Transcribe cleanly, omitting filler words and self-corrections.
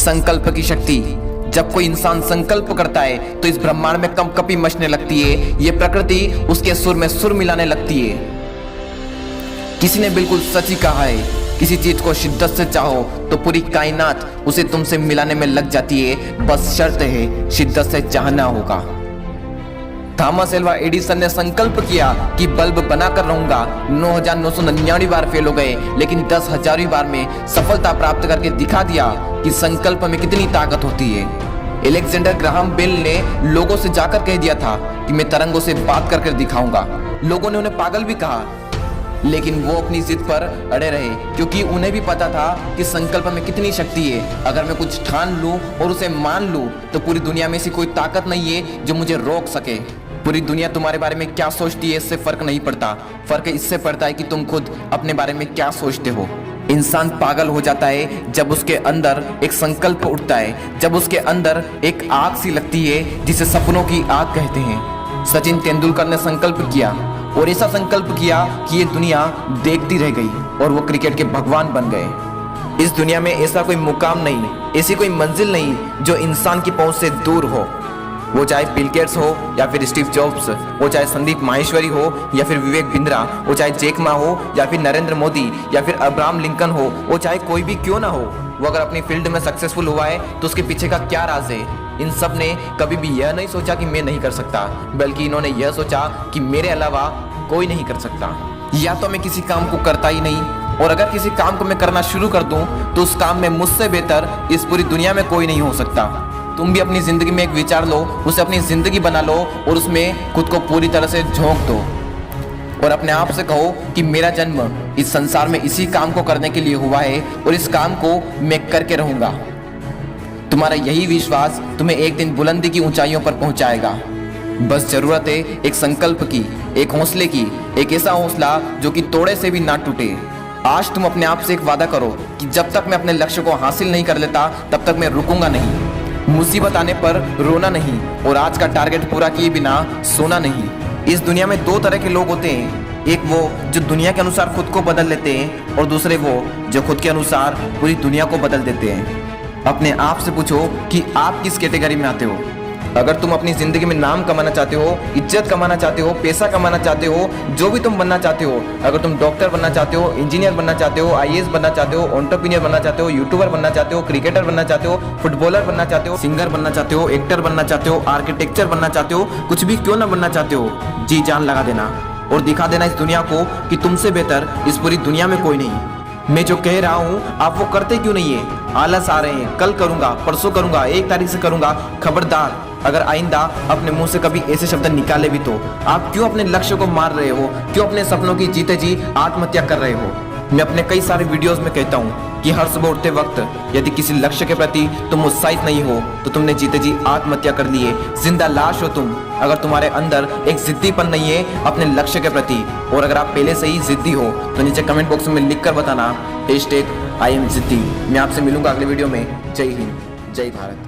संकल्प की शक्ति। जब कोई इंसान संकल्प करता है तो इस ब्रह्मांड में कंपकपी मचने लगती है। ये प्रकृति उसके सुर में सुर मिलाने लगती है। किसी ने बिल्कुल सच ही कहा है, किसी चीज को शिद्दत से चाहो तो पूरी कायनात उसे तुमसे मिलाने में लग जाती है, बस शर्त है शिद्दत से चाहना होगा। थॉमस एल्वा एडिसन ने संकल्प किया कि बल्ब बनाकर रहूंगा। 9,999 बार फेल हो गए, लेकिन 10,000वीं बार में सफलता प्राप्त करके दिखा दिया कि संकल्प में कितनी ताकत होती है। अलेक्जेंडर ग्राहम बेल ने लोगों से जाकर कह दिया था कि मैं तरंगों से बात करके दिखाऊंगा। लोगों ने उन्हें पागल भी कहा, लेकिन वो अपनी जिद पर अड़े रहे, क्योंकि उन्हें भी पता था कि संकल्प में कितनी शक्ति है। अगर मैं कुछ ठान लूं और उसे मान लूं तो पूरी दुनिया में ऐसी कोई ताकत नहीं है जो मुझे रोक सके। पूरी दुनिया तुम्हारे बारे में क्या सोचती है इससे फर्क नहीं पड़ता, फर्क इससे पड़ता है कि तुम खुद अपने बारे में क्या सोचते हो। इंसान पागल हो जाता है जब उसके अंदर एक संकल्प उठता है, जब उसके अंदर एक आग सी लगती है जिसे सपनों की आग कहते हैं। सचिन तेंदुलकर ने संकल्प किया और ऐसा संकल्प किया कि ये दुनिया देखती रह गई और वो क्रिकेट के भगवान बन गए। इस दुनिया में ऐसा कोई मुकाम नहीं, ऐसी कोई मंजिल नहीं जो इंसान की पहुंच से दूर हो। वो चाहे बिल गेट्स हो या फिर स्टीव जॉब्स, वो चाहे संदीप माहेश्वरी हो या फिर विवेक बिंद्रा, वो चाहे जैक मा हो या फिर नरेंद्र मोदी या फिर अब्राहम लिंकन हो, वो चाहे कोई भी क्यों ना हो, वो अगर अपनी फील्ड में सक्सेसफुल हुआ है तो उसके पीछे का क्या राज है। इन सब ने कभी भी यह नहीं सोचा कि मैं नहीं कर सकता, बल्कि इन्होंने यह सोचा कि मेरे अलावा कोई नहीं कर सकता। या तो मैं किसी काम को करता ही नहीं, और अगर किसी काम को मैं करना शुरू कर दूं तो उस काम में मुझसे बेहतर इस पूरी दुनिया में कोई नहीं हो सकता। तुम भी अपनी जिंदगी में एक विचार लो, उसे अपनी जिंदगी बना लो और उसमें खुद को पूरी तरह से झोंक दो और अपने आप से कहो कि मेरा जन्म इस संसार में इसी काम को करने के लिए हुआ है और इस काम को मैं करके रहूंगा। तुम्हारा यही विश्वास तुम्हें एक दिन बुलंदी की ऊंचाइयों पर पहुंचाएगा। बस जरूरत है एक संकल्प की, एक हौसले की, एक ऐसा हौसला जो कि तोड़े से भी ना टूटे। आज तुम अपने आप से एक वादा करो कि जब तक मैं अपने लक्ष्य को हासिल नहीं कर लेता तब तक मैं रुकूंगा नहीं। मुसीबत आने पर रोना नहीं और आज का टारगेट पूरा किए बिना सोना नहीं। इस दुनिया में दो तरह के लोग होते हैं, एक वो जो दुनिया के अनुसार खुद को बदल लेते हैं और दूसरे वो जो खुद के अनुसार पूरी दुनिया को बदल देते हैं। अपने आप से पूछो कि आप किस कैटेगरी में आते हो। अगर तुम अपनी जिंदगी में नाम कमाना चाहते हो, इज्जत कमाना चाहते हो, पैसा कमाना चाहते हो, जो भी तुम बनना चाहते हो, अगर तुम डॉक्टर बनना चाहते हो, इंजीनियर बनना चाहते हो, आईएएस बनना चाहते हो, एंटरप्रेन्योर बनना चाहते हो, यूट्यूबर बनना चाहते हो, क्रिकेटर बनना चाहते हो, फुटबॉलर बनना चाहते हो, सिंगर बनना चाहते हो, एक्टर बनना चाहते हो, आर्किटेक्चर बनना चाहते हो, कुछ भी क्यों ना बनना चाहते हो, जी जान लगा देना और दिखा देना इस दुनिया को कि तुमसे बेहतर इस पूरी दुनिया में कोई नहीं। मैं जो कह रहा हूँ आप वो करते क्यों नहीं है? आलस आ रहे हैं, कल करूंगा, परसों करूंगा, 1 तारीख से करूंगा। खबरदार, अगर आइंदा अपने मुंह से कभी ऐसे शब्द निकाले भी तो आप क्यों अपने लक्ष्य को मार रहे हो? क्यों अपने सपनों की जीते जी आत्महत्या कर रहे हो? मैं अपने कई सारे वीडियोस में कहता हूँ कि हर सुबह उठते वक्त यदि किसी लक्ष्य के प्रति तुम उत्साहित नहीं हो तो तुमने जीते जी आत्महत्या कर ली है। जिंदा लाश हो तुम अगर तुम्हारे अंदर एक जिद्दीपन नहीं है अपने लक्ष्य के प्रति। और अगर आप पहले से ही जिद्दी हो तो नीचे कमेंट बॉक्स में लिख कर बताना #I am जिद्दी। मैं आपसे मिलूंगा अगले वीडियो में। जय हिंद, जय भारत।